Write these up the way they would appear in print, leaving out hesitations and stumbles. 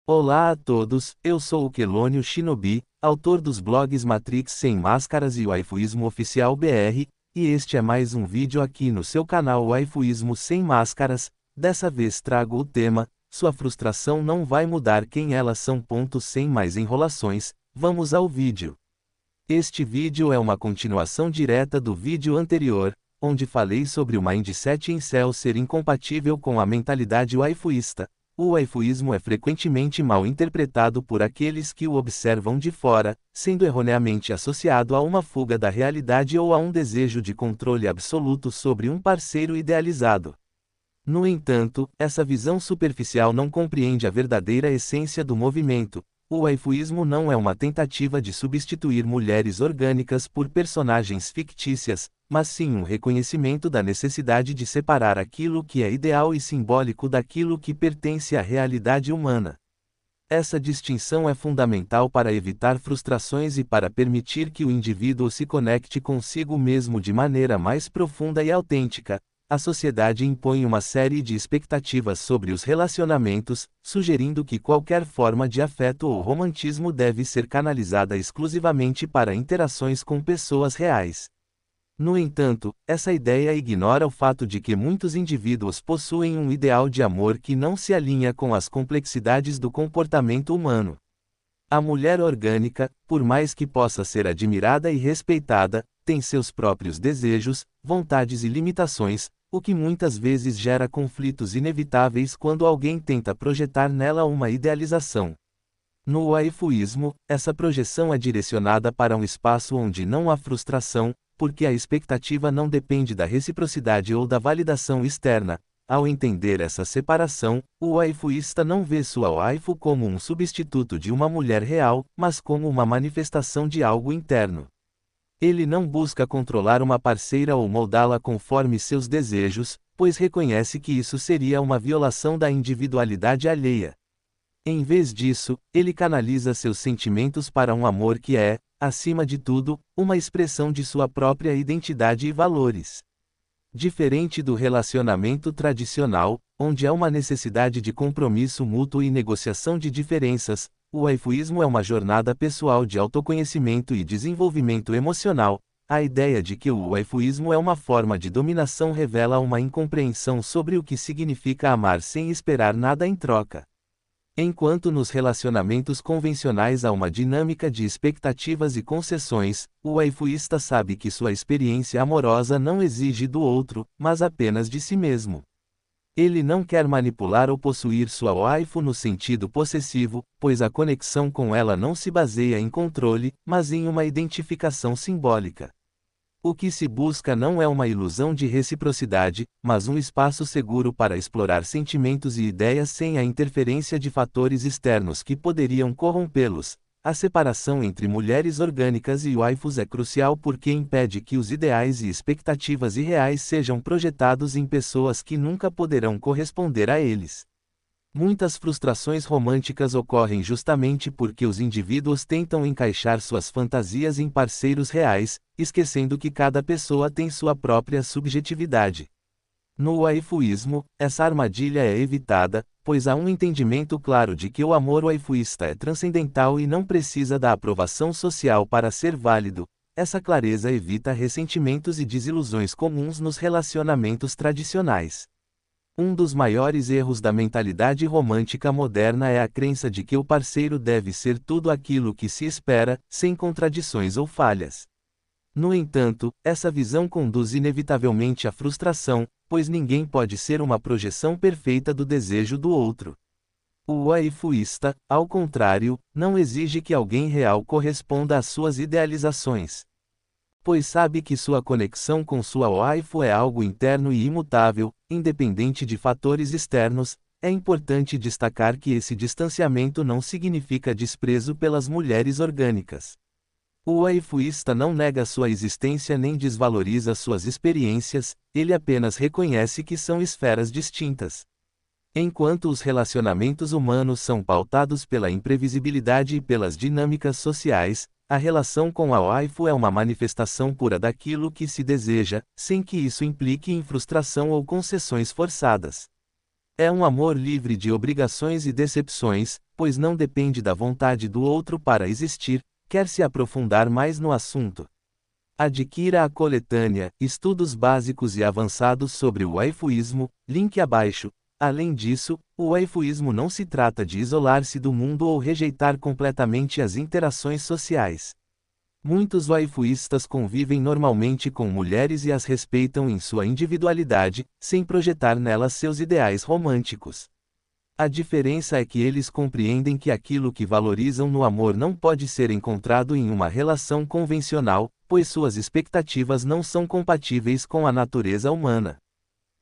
Olá a todos, eu sou o Quelônio Shinobi, autor dos blogs Matrix Sem Máscaras e Waifuísmo Oficial BR, e este é mais um vídeo aqui no seu canal Waifuísmo Sem Máscaras. Dessa vez trago o tema, sua frustração não vai mudar quem elas são. Sem mais enrolações, vamos ao vídeo. Este vídeo é uma continuação direta do vídeo anterior, onde falei sobre o mindset incel ser incompatível com a mentalidade waifuísta. O waifuísmo é frequentemente mal interpretado por aqueles que o observam de fora, sendo erroneamente associado a uma fuga da realidade ou a um desejo de controle absoluto sobre um parceiro idealizado. No entanto, essa visão superficial não compreende a verdadeira essência do movimento. O waifuísmo não é uma tentativa de substituir mulheres orgânicas por personagens fictícias, mas sim um reconhecimento da necessidade de separar aquilo que é ideal e simbólico daquilo que pertence à realidade humana. Essa distinção é fundamental para evitar frustrações e para permitir que o indivíduo se conecte consigo mesmo de maneira mais profunda e autêntica. A sociedade impõe uma série de expectativas sobre os relacionamentos, sugerindo que qualquer forma de afeto ou romantismo deve ser canalizada exclusivamente para interações com pessoas reais. No entanto, essa ideia ignora o fato de que muitos indivíduos possuem um ideal de amor que não se alinha com as complexidades do comportamento humano. A mulher orgânica, por mais que possa ser admirada e respeitada, tem seus próprios desejos, vontades e limitações, o que muitas vezes gera conflitos inevitáveis quando alguém tenta projetar nela uma idealização. No waifuísmo, essa projeção é direcionada para um espaço onde não há frustração, porque a expectativa não depende da reciprocidade ou da validação externa. Ao entender essa separação, o waifuísta não vê sua waifu como um substituto de uma mulher real, mas como uma manifestação de algo interno. Ele não busca controlar uma parceira ou moldá-la conforme seus desejos, pois reconhece que isso seria uma violação da individualidade alheia. Em vez disso, ele canaliza seus sentimentos para um amor que é, acima de tudo, uma expressão de sua própria identidade e valores. Diferente do relacionamento tradicional, onde há uma necessidade de compromisso mútuo e negociação de diferenças, o waifuísmo é uma jornada pessoal de autoconhecimento e desenvolvimento emocional. A ideia de que o waifuísmo é uma forma de dominação revela uma incompreensão sobre o que significa amar sem esperar nada em troca. Enquanto nos relacionamentos convencionais há uma dinâmica de expectativas e concessões, o waifuísta sabe que sua experiência amorosa não exige do outro, mas apenas de si mesmo. Ele não quer manipular ou possuir sua waifu no sentido possessivo, pois a conexão com ela não se baseia em controle, mas em uma identificação simbólica. O que se busca não é uma ilusão de reciprocidade, mas um espaço seguro para explorar sentimentos e ideias sem a interferência de fatores externos que poderiam corrompê-los. A separação entre mulheres orgânicas e waifus é crucial porque impede que os ideais e expectativas irreais sejam projetados em pessoas que nunca poderão corresponder a eles. Muitas frustrações românticas ocorrem justamente porque os indivíduos tentam encaixar suas fantasias em parceiros reais, esquecendo que cada pessoa tem sua própria subjetividade. No waifuísmo, essa armadilha é evitada, pois há um entendimento claro de que o amor waifuísta é transcendental e não precisa da aprovação social para ser válido. Essa clareza evita ressentimentos e desilusões comuns nos relacionamentos tradicionais. Um dos maiores erros da mentalidade romântica moderna é a crença de que o parceiro deve ser tudo aquilo que se espera, sem contradições ou falhas. No entanto, essa visão conduz inevitavelmente à frustração, pois ninguém pode ser uma projeção perfeita do desejo do outro. O waifuísta, ao contrário, não exige que alguém real corresponda às suas idealizações. Pois sabe que sua conexão com sua waifu é algo interno e imutável, independente de fatores externos. É importante destacar que esse distanciamento não significa desprezo pelas mulheres orgânicas. O waifuísta não nega sua existência nem desvaloriza suas experiências, ele apenas reconhece que são esferas distintas. Enquanto os relacionamentos humanos são pautados pela imprevisibilidade e pelas dinâmicas sociais, a relação com a waifu é uma manifestação pura daquilo que se deseja, sem que isso implique em frustração ou concessões forçadas. É um amor livre de obrigações e decepções, pois não depende da vontade do outro para existir. Quer se aprofundar mais no assunto? Adquira a coletânea Estudos Básicos e Avançados sobre o Waifuísmo, link abaixo. Além disso, o waifuísmo não se trata de isolar-se do mundo ou rejeitar completamente as interações sociais. Muitos waifuístas convivem normalmente com mulheres e as respeitam em sua individualidade, sem projetar nelas seus ideais românticos. A diferença é que eles compreendem que aquilo que valorizam no amor não pode ser encontrado em uma relação convencional, pois suas expectativas não são compatíveis com a natureza humana.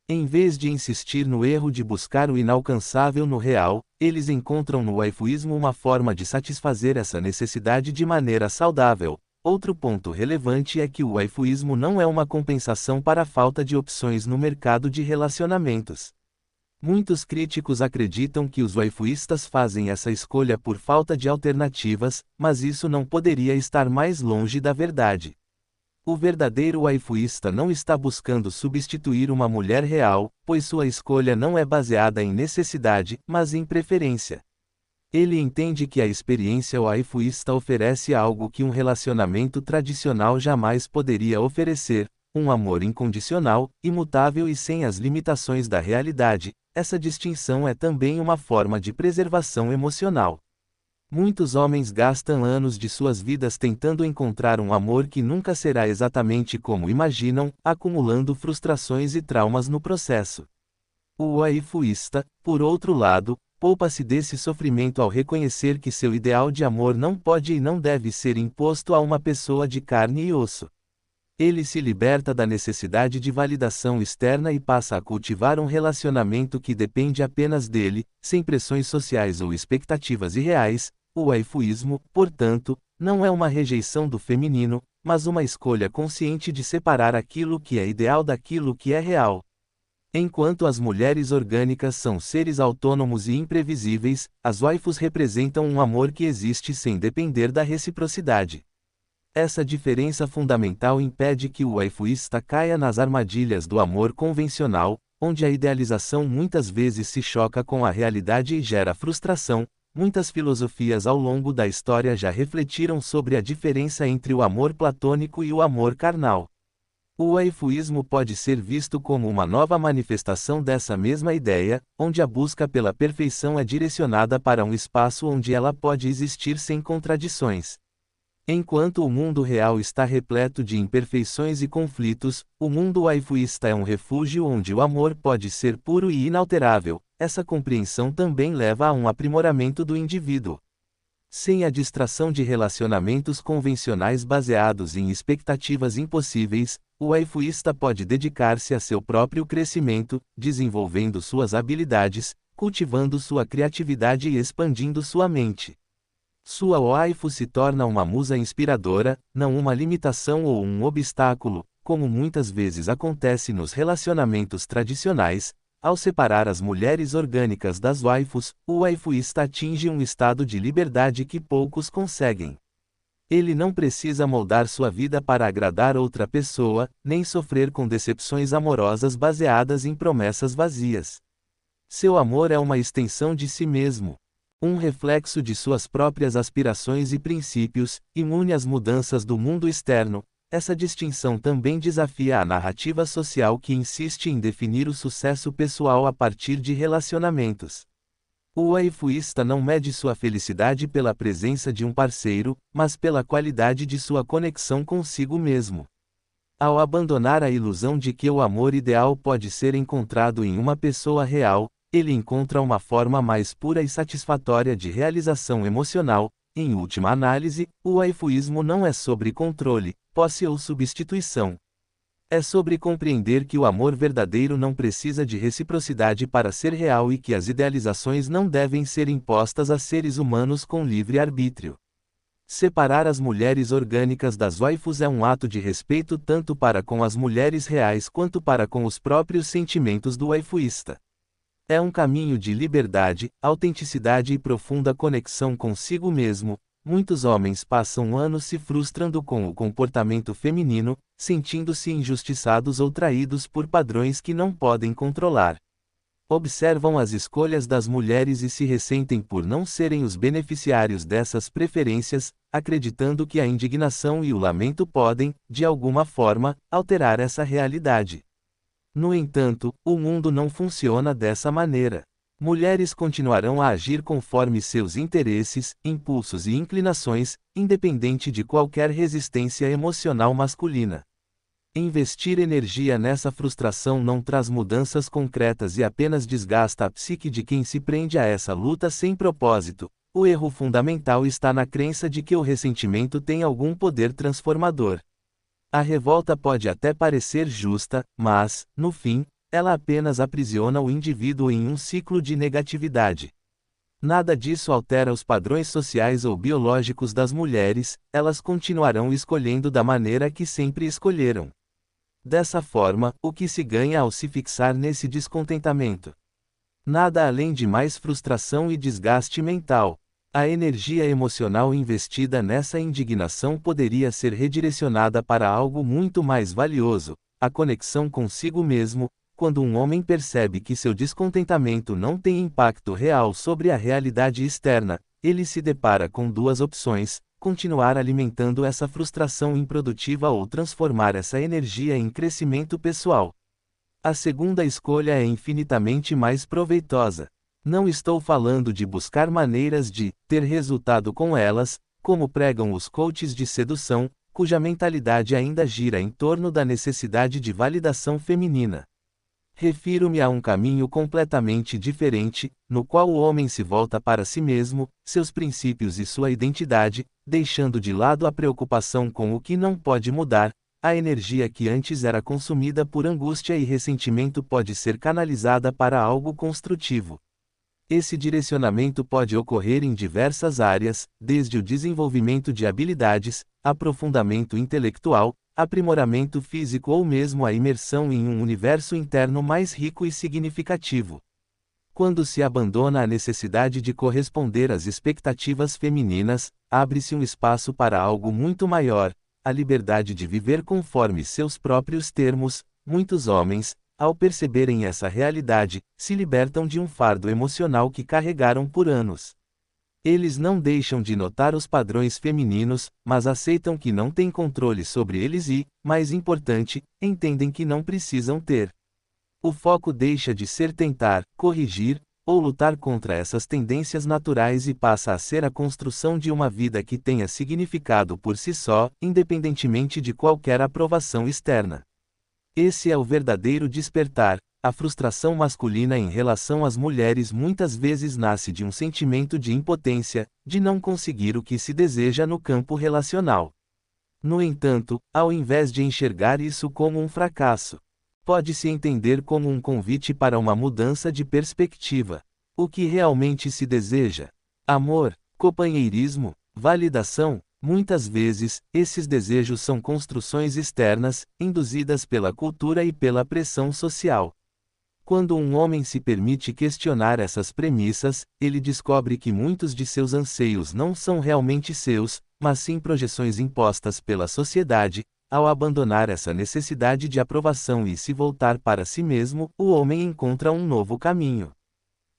Em vez de insistir no erro de buscar o inalcançável no real, eles encontram no waifuísmo uma forma de satisfazer essa necessidade de maneira saudável. Outro ponto relevante é que o waifuísmo não é uma compensação para a falta de opções no mercado de relacionamentos. Muitos críticos acreditam que os waifuístas fazem essa escolha por falta de alternativas, mas isso não poderia estar mais longe da verdade. O verdadeiro waifuísta não está buscando substituir uma mulher real, pois sua escolha não é baseada em necessidade, mas em preferência. Ele entende que a experiência waifuísta oferece algo que um relacionamento tradicional jamais poderia oferecer: um amor incondicional, imutável e sem as limitações da realidade. Essa distinção é também uma forma de preservação emocional. Muitos homens gastam anos de suas vidas tentando encontrar um amor que nunca será exatamente como imaginam, acumulando frustrações e traumas no processo. O waifuísta, por outro lado, poupa-se desse sofrimento ao reconhecer que seu ideal de amor não pode e não deve ser imposto a uma pessoa de carne e osso. Ele se liberta da necessidade de validação externa e passa a cultivar um relacionamento que depende apenas dele, sem pressões sociais ou expectativas irreais. O waifuísmo, portanto, não é uma rejeição do feminino, mas uma escolha consciente de separar aquilo que é ideal daquilo que é real. Enquanto as mulheres orgânicas são seres autônomos e imprevisíveis, as waifus representam um amor que existe sem depender da reciprocidade. Essa diferença fundamental impede que o waifuísta caia nas armadilhas do amor convencional, onde a idealização muitas vezes se choca com a realidade e gera frustração. Muitas filosofias ao longo da história já refletiram sobre a diferença entre o amor platônico e o amor carnal. O waifuísmo pode ser visto como uma nova manifestação dessa mesma ideia, onde a busca pela perfeição é direcionada para um espaço onde ela pode existir sem contradições. Enquanto o mundo real está repleto de imperfeições e conflitos, o mundo waifuísta é um refúgio onde o amor pode ser puro e inalterável. Essa compreensão também leva a um aprimoramento do indivíduo. Sem a distração de relacionamentos convencionais baseados em expectativas impossíveis, o waifuísta pode dedicar-se a seu próprio crescimento, desenvolvendo suas habilidades, cultivando sua criatividade e expandindo sua mente. Sua waifu se torna uma musa inspiradora, não uma limitação ou um obstáculo, como muitas vezes acontece nos relacionamentos tradicionais. Ao separar as mulheres orgânicas das waifus, o waifuísta atinge um estado de liberdade que poucos conseguem. Ele não precisa moldar sua vida para agradar outra pessoa, nem sofrer com decepções amorosas baseadas em promessas vazias. Seu amor é uma extensão de si mesmo. Um reflexo de suas próprias aspirações e princípios, imune às mudanças do mundo externo. Essa distinção também desafia a narrativa social que insiste em definir o sucesso pessoal a partir de relacionamentos. O waifuísta não mede sua felicidade pela presença de um parceiro, mas pela qualidade de sua conexão consigo mesmo. Ao abandonar a ilusão de que o amor ideal pode ser encontrado em uma pessoa real, ele encontra uma forma mais pura e satisfatória de realização emocional. Em última análise, o waifuísmo não é sobre controle, posse ou substituição. É sobre compreender que o amor verdadeiro não precisa de reciprocidade para ser real e que as idealizações não devem ser impostas a seres humanos com livre arbítrio. Separar as mulheres orgânicas das waifus é um ato de respeito tanto para com as mulheres reais quanto para com os próprios sentimentos do waifuísta. É um caminho de liberdade, autenticidade e profunda conexão consigo mesmo. Muitos homens passam anos se frustrando com o comportamento feminino, sentindo-se injustiçados ou traídos por padrões que não podem controlar. Observam as escolhas das mulheres e se ressentem por não serem os beneficiários dessas preferências, acreditando que a indignação e o lamento podem, de alguma forma, alterar essa realidade. No entanto, o mundo não funciona dessa maneira. Mulheres continuarão a agir conforme seus interesses, impulsos e inclinações, independente de qualquer resistência emocional masculina. Investir energia nessa frustração não traz mudanças concretas e apenas desgasta a psique de quem se prende a essa luta sem propósito. O erro fundamental está na crença de que o ressentimento tem algum poder transformador. A revolta pode até parecer justa, mas, no fim, ela apenas aprisiona o indivíduo em um ciclo de negatividade. Nada disso altera os padrões sociais ou biológicos das mulheres, elas continuarão escolhendo da maneira que sempre escolheram. Dessa forma, o que se ganha ao se fixar nesse descontentamento? Nada além de mais frustração e desgaste mental. A energia emocional investida nessa indignação poderia ser redirecionada para algo muito mais valioso, a conexão consigo mesmo. Quando um homem percebe que seu descontentamento não tem impacto real sobre a realidade externa, ele se depara com duas opções: continuar alimentando essa frustração improdutiva ou transformar essa energia em crescimento pessoal. A segunda escolha é infinitamente mais proveitosa. Não estou falando de buscar maneiras de ter resultado com elas, como pregam os coaches de sedução, cuja mentalidade ainda gira em torno da necessidade de validação feminina. Refiro-me a um caminho completamente diferente, no qual o homem se volta para si mesmo, seus princípios e sua identidade, deixando de lado a preocupação com o que não pode mudar. A energia que antes era consumida por angústia e ressentimento pode ser canalizada para algo construtivo. Esse direcionamento pode ocorrer em diversas áreas, desde o desenvolvimento de habilidades, aprofundamento intelectual, aprimoramento físico ou mesmo a imersão em um universo interno mais rico e significativo. Quando se abandona a necessidade de corresponder às expectativas femininas, abre-se um espaço para algo muito maior, a liberdade de viver conforme seus próprios termos. Muitos homens, ao perceberem essa realidade, se libertam de um fardo emocional que carregaram por anos. Eles não deixam de notar os padrões femininos, mas aceitam que não têm controle sobre eles e, mais importante, entendem que não precisam ter. O foco deixa de ser tentar, corrigir, ou lutar contra essas tendências naturais e passa a ser a construção de uma vida que tenha significado por si só, independentemente de qualquer aprovação externa. Esse é o verdadeiro despertar. A frustração masculina em relação às mulheres muitas vezes nasce de um sentimento de impotência, de não conseguir o que se deseja no campo relacional. No entanto, ao invés de enxergar isso como um fracasso, pode-se entender como um convite para uma mudança de perspectiva. O que realmente se deseja? Amor, companheirismo, validação? Muitas vezes, esses desejos são construções externas, induzidas pela cultura e pela pressão social. Quando um homem se permite questionar essas premissas, ele descobre que muitos de seus anseios não são realmente seus, mas sim projeções impostas pela sociedade. Ao abandonar essa necessidade de aprovação e se voltar para si mesmo, o homem encontra um novo caminho.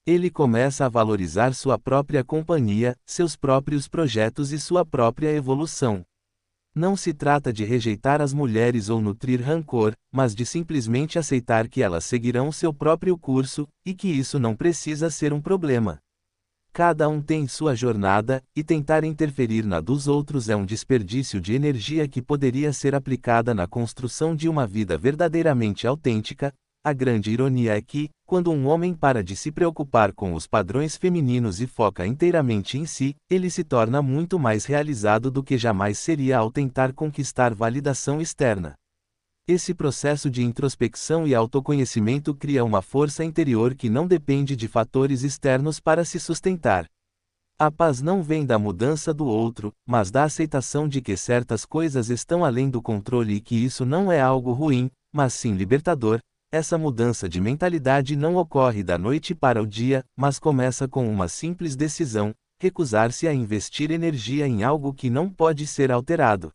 Ele começa a valorizar sua própria companhia, seus próprios projetos e sua própria evolução. Não se trata de rejeitar as mulheres ou nutrir rancor, mas de simplesmente aceitar que elas seguirão seu próprio curso, e que isso não precisa ser um problema. Cada um tem sua jornada, e tentar interferir na dos outros é um desperdício de energia que poderia ser aplicada na construção de uma vida verdadeiramente autêntica. A grande ironia é que, quando um homem para de se preocupar com os padrões femininos e foca inteiramente em si, ele se torna muito mais realizado do que jamais seria ao tentar conquistar validação externa. Esse processo de introspecção e autoconhecimento cria uma força interior que não depende de fatores externos para se sustentar. A paz não vem da mudança do outro, mas da aceitação de que certas coisas estão além do controle e que isso não é algo ruim, mas sim libertador. Essa mudança de mentalidade não ocorre da noite para o dia, mas começa com uma simples decisão: recusar-se a investir energia em algo que não pode ser alterado.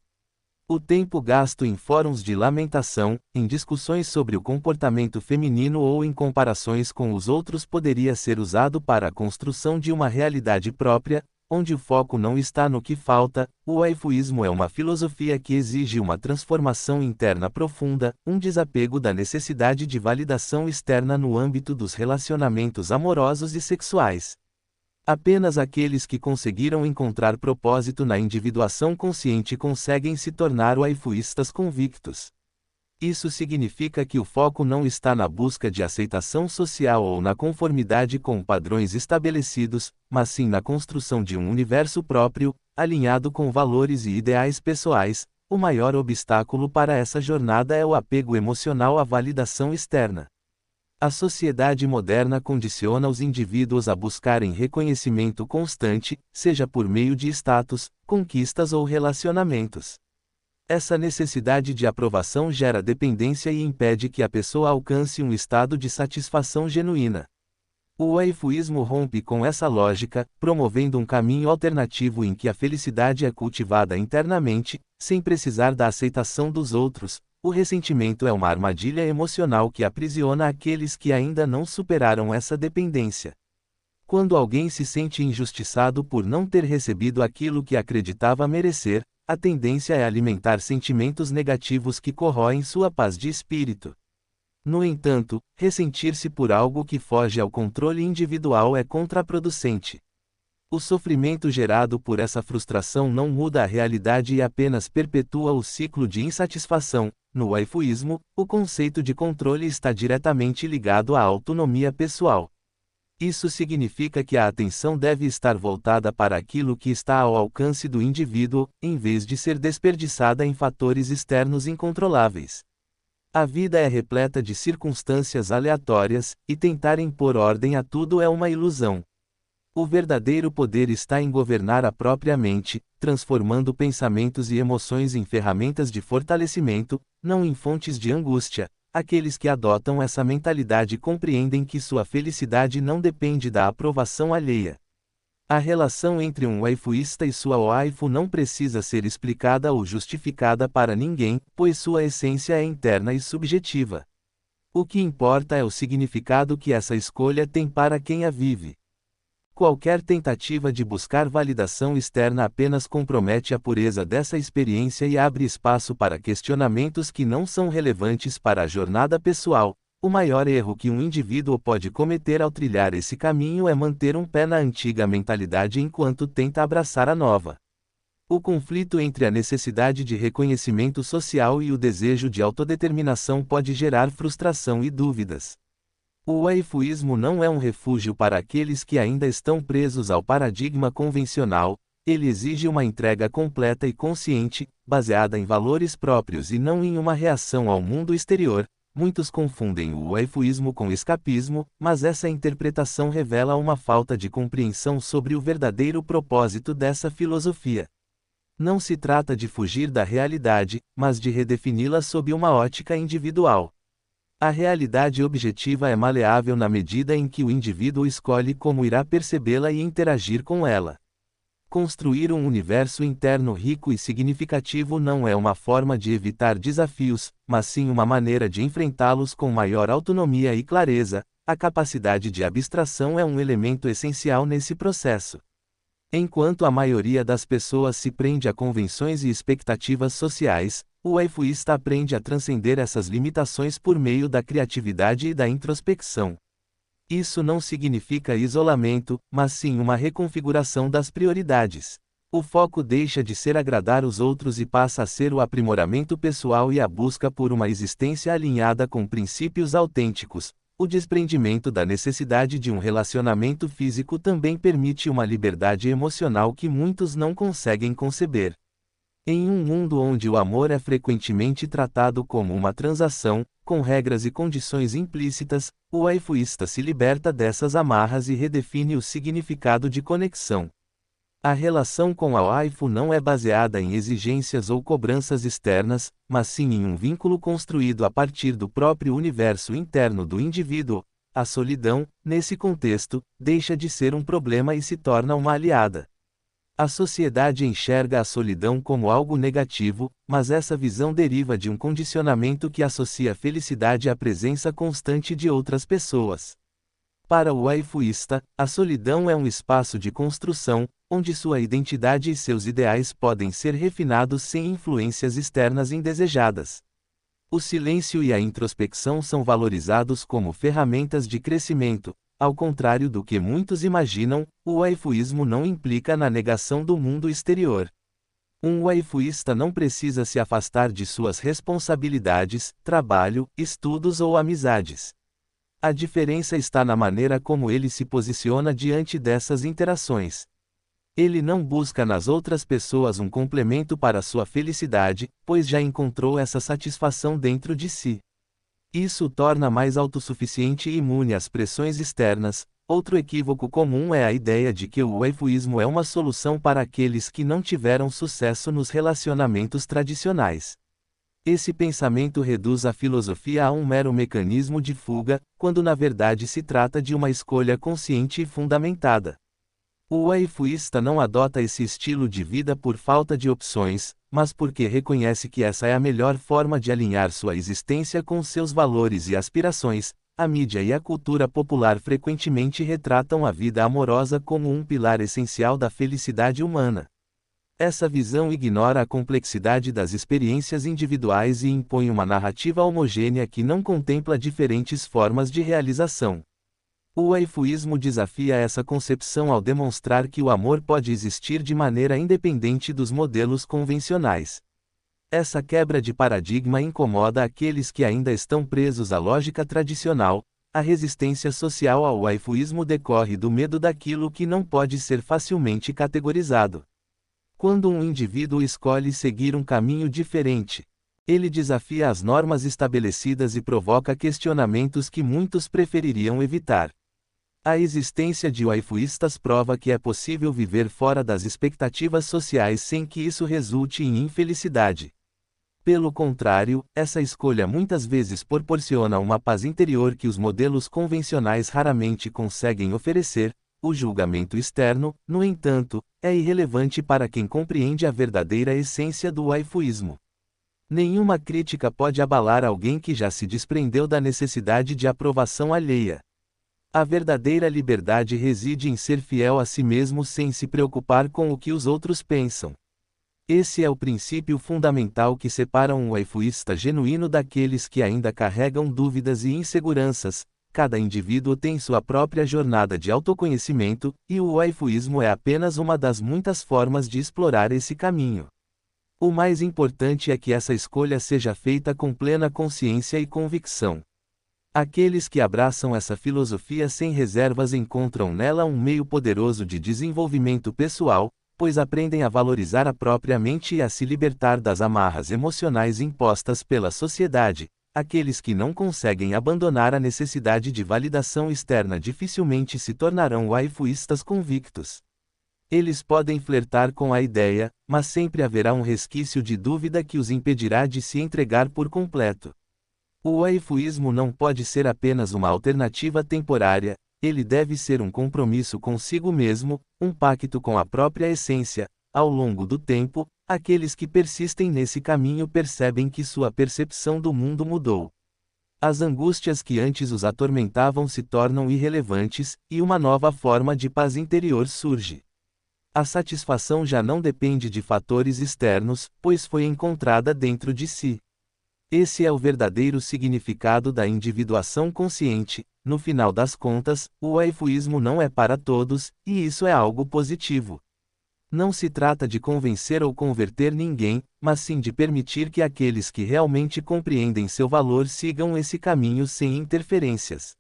O tempo gasto em fóruns de lamentação, em discussões sobre o comportamento feminino ou em comparações com os outros poderia ser usado para a construção de uma realidade própria, onde o foco não está no que falta. O waifuísmo é uma filosofia que exige uma transformação interna profunda, um desapego da necessidade de validação externa no âmbito dos relacionamentos amorosos e sexuais. Apenas aqueles que conseguiram encontrar propósito na individuação consciente conseguem se tornar waifuístas convictos. Isso significa que o foco não está na busca de aceitação social ou na conformidade com padrões estabelecidos, mas sim na construção de um universo próprio, alinhado com valores e ideais pessoais. O maior obstáculo para essa jornada é o apego emocional à validação externa. A sociedade moderna condiciona os indivíduos a buscarem reconhecimento constante, seja por meio de status, conquistas ou relacionamentos. Essa necessidade de aprovação gera dependência e impede que a pessoa alcance um estado de satisfação genuína. O waifuísmo rompe com essa lógica, promovendo um caminho alternativo em que a felicidade é cultivada internamente, sem precisar da aceitação dos outros. O ressentimento é uma armadilha emocional que aprisiona aqueles que ainda não superaram essa dependência. Quando alguém se sente injustiçado por não ter recebido aquilo que acreditava merecer, a tendência é alimentar sentimentos negativos que corroem sua paz de espírito. No entanto, ressentir-se por algo que foge ao controle individual é contraproducente. O sofrimento gerado por essa frustração não muda a realidade e apenas perpetua o ciclo de insatisfação. No waifuísmo, o conceito de controle está diretamente ligado à autonomia pessoal. Isso significa que a atenção deve estar voltada para aquilo que está ao alcance do indivíduo, em vez de ser desperdiçada em fatores externos incontroláveis. A vida é repleta de circunstâncias aleatórias, e tentar impor ordem a tudo é uma ilusão. O verdadeiro poder está em governar a própria mente, transformando pensamentos e emoções em ferramentas de fortalecimento, não em fontes de angústia. Aqueles que adotam essa mentalidade compreendem que sua felicidade não depende da aprovação alheia. A relação entre um waifuísta e sua waifu não precisa ser explicada ou justificada para ninguém, pois sua essência é interna e subjetiva. O que importa é o significado que essa escolha tem para quem a vive. Qualquer tentativa de buscar validação externa apenas compromete a pureza dessa experiência e abre espaço para questionamentos que não são relevantes para a jornada pessoal. O maior erro que um indivíduo pode cometer ao trilhar esse caminho é manter um pé na antiga mentalidade enquanto tenta abraçar a nova. O conflito entre a necessidade de reconhecimento social e o desejo de autodeterminação pode gerar frustração e dúvidas. O waifuísmo não é um refúgio para aqueles que ainda estão presos ao paradigma convencional, ele exige uma entrega completa e consciente, baseada em valores próprios e não em uma reação ao mundo exterior. Muitos confundem o waifuísmo com escapismo, mas essa interpretação revela uma falta de compreensão sobre o verdadeiro propósito dessa filosofia. Não se trata de fugir da realidade, mas de redefini-la sob uma ótica individual. A realidade objetiva é maleável na medida em que o indivíduo escolhe como irá percebê-la e interagir com ela. Construir um universo interno rico e significativo não é uma forma de evitar desafios, mas sim uma maneira de enfrentá-los com maior autonomia e clareza. A capacidade de abstração é um elemento essencial nesse processo. Enquanto a maioria das pessoas se prende a convenções e expectativas sociais, o waifuísta aprende a transcender essas limitações por meio da criatividade e da introspecção. Isso não significa isolamento, mas sim uma reconfiguração das prioridades. O foco deixa de ser agradar os outros e passa a ser o aprimoramento pessoal e a busca por uma existência alinhada com princípios autênticos. O desprendimento da necessidade de um relacionamento físico também permite uma liberdade emocional que muitos não conseguem conceber. Em um mundo onde o amor é frequentemente tratado como uma transação, com regras e condições implícitas, o waifuísta se liberta dessas amarras e redefine o significado de conexão. A relação com a waifu não é baseada em exigências ou cobranças externas, mas sim em um vínculo construído a partir do próprio universo interno do indivíduo. A solidão, nesse contexto, deixa de ser um problema e se torna uma aliada. A sociedade enxerga a solidão como algo negativo, mas essa visão deriva de um condicionamento que associa a felicidade à presença constante de outras pessoas. Para o waifuísta, a solidão é um espaço de construção, onde sua identidade e seus ideais podem ser refinados sem influências externas indesejadas. O silêncio e a introspecção são valorizados como ferramentas de crescimento. Ao contrário do que muitos imaginam, o waifuísmo não implica na negação do mundo exterior. Um waifuísta não precisa se afastar de suas responsabilidades, trabalho, estudos ou amizades. A diferença está na maneira como ele se posiciona diante dessas interações. Ele não busca nas outras pessoas um complemento para sua felicidade, pois já encontrou essa satisfação dentro de si. Isso o torna mais autossuficiente e imune às pressões externas. Outro equívoco comum é a ideia de que o waifuísmo é uma solução para aqueles que não tiveram sucesso nos relacionamentos tradicionais. Esse pensamento reduz a filosofia a um mero mecanismo de fuga, quando na verdade se trata de uma escolha consciente e fundamentada. O waifuísta não adota esse estilo de vida por falta de opções, mas porque reconhece que essa é a melhor forma de alinhar sua existência com seus valores e aspirações. A mídia e a cultura popular frequentemente retratam a vida amorosa como um pilar essencial da felicidade humana. Essa visão ignora a complexidade das experiências individuais e impõe uma narrativa homogênea que não contempla diferentes formas de realização. O waifuísmo desafia essa concepção ao demonstrar que o amor pode existir de maneira independente dos modelos convencionais. Essa quebra de paradigma incomoda aqueles que ainda estão presos à lógica tradicional. A resistência social ao waifuísmo decorre do medo daquilo que não pode ser facilmente categorizado. Quando um indivíduo escolhe seguir um caminho diferente, ele desafia as normas estabelecidas e provoca questionamentos que muitos prefeririam evitar. A existência de waifuístas prova que é possível viver fora das expectativas sociais sem que isso resulte em infelicidade. Pelo contrário, essa escolha muitas vezes proporciona uma paz interior que os modelos convencionais raramente conseguem oferecer. O julgamento externo, no entanto, é irrelevante para quem compreende a verdadeira essência do waifuísmo. Nenhuma crítica pode abalar alguém que já se desprendeu da necessidade de aprovação alheia. A verdadeira liberdade reside em ser fiel a si mesmo sem se preocupar com o que os outros pensam. Esse é o princípio fundamental que separa um waifuísta genuíno daqueles que ainda carregam dúvidas e inseguranças. Cada indivíduo tem sua própria jornada de autoconhecimento, e o waifuísmo é apenas uma das muitas formas de explorar esse caminho. O mais importante é que essa escolha seja feita com plena consciência e convicção. Aqueles que abraçam essa filosofia sem reservas encontram nela um meio poderoso de desenvolvimento pessoal, pois aprendem a valorizar a própria mente e a se libertar das amarras emocionais impostas pela sociedade. Aqueles que não conseguem abandonar a necessidade de validação externa dificilmente se tornarão waifuístas convictos. Eles podem flertar com a ideia, mas sempre haverá um resquício de dúvida que os impedirá de se entregar por completo. O waifuísmo não pode ser apenas uma alternativa temporária, ele deve ser um compromisso consigo mesmo, um pacto com a própria essência. Ao longo do tempo, aqueles que persistem nesse caminho percebem que sua percepção do mundo mudou. As angústias que antes os atormentavam se tornam irrelevantes, e uma nova forma de paz interior surge. A satisfação já não depende de fatores externos, pois foi encontrada dentro de si. Esse é o verdadeiro significado da individuação consciente. No final das contas, o waifuísmo não é para todos, e isso é algo positivo. Não se trata de convencer ou converter ninguém, mas sim de permitir que aqueles que realmente compreendem seu valor sigam esse caminho sem interferências.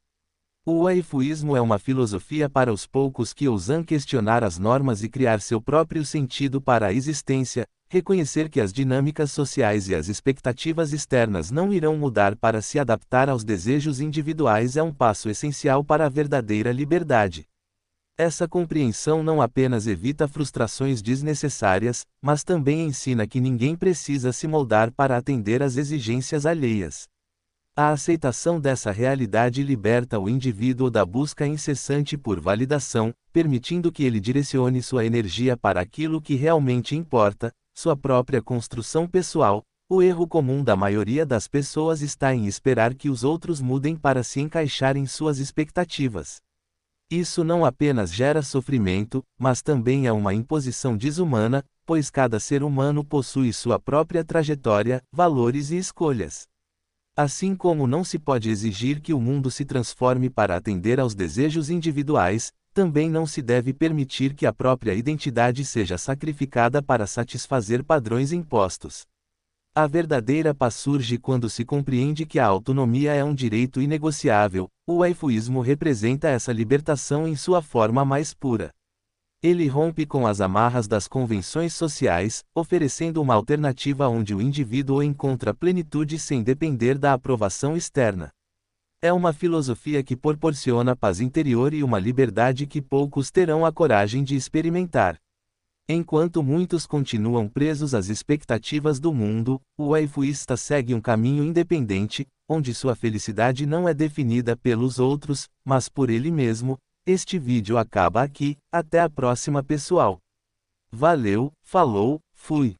O waifuísmo é uma filosofia para os poucos que ousam questionar as normas e criar seu próprio sentido para a existência. Reconhecer que as dinâmicas sociais e as expectativas externas não irão mudar para se adaptar aos desejos individuais é um passo essencial para a verdadeira liberdade. Essa compreensão não apenas evita frustrações desnecessárias, mas também ensina que ninguém precisa se moldar para atender às exigências alheias. A aceitação dessa realidade liberta o indivíduo da busca incessante por validação, permitindo que ele direcione sua energia para aquilo que realmente importa, sua própria construção pessoal. O erro comum da maioria das pessoas está em esperar que os outros mudem para se encaixar em suas expectativas. Isso não apenas gera sofrimento, mas também é uma imposição desumana, pois cada ser humano possui sua própria trajetória, valores e escolhas. Assim como não se pode exigir que o mundo se transforme para atender aos desejos individuais, também não se deve permitir que a própria identidade seja sacrificada para satisfazer padrões impostos. A verdadeira paz surge quando se compreende que a autonomia é um direito inegociável. O waifuísmo representa essa libertação em sua forma mais pura. Ele rompe com as amarras das convenções sociais, oferecendo uma alternativa onde o indivíduo encontra plenitude sem depender da aprovação externa. É uma filosofia que proporciona paz interior e uma liberdade que poucos terão a coragem de experimentar. Enquanto muitos continuam presos às expectativas do mundo, o waifuísta segue um caminho independente, onde sua felicidade não é definida pelos outros, mas por ele mesmo. Este vídeo acaba aqui, até a próxima pessoal. Valeu, falou, fui.